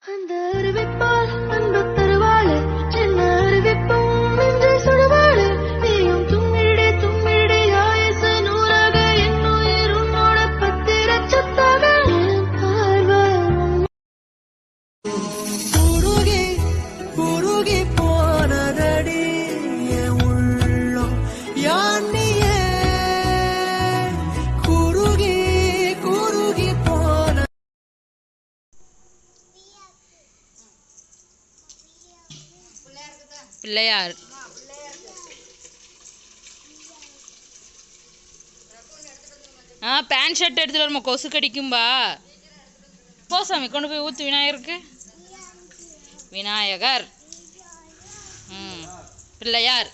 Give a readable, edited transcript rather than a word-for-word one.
அந்த அறிவிப்பால் அன்பு தருவாளே சின்ன அறிவிப்பும் இன்று சுடுவாளே நீயும் தும்மிடி தும்மிடி ஆயுசு நூறாக என்னுயிர் உன்னோட பத்திர சொத்தாக என் பார்வை குறுகி குறுகி போனதடி என் உள்ளம் யானியே குறுகி குறுகி போன பிள்ளையார் பேண்ட் ஷர்ட் எடுத்துட்டு வருமா கொசு கடிக்கும்பா போ சாமி கொண்டு போய் ஊத்து விநாயகருக்கு விநாயகர் பிள்ளையார்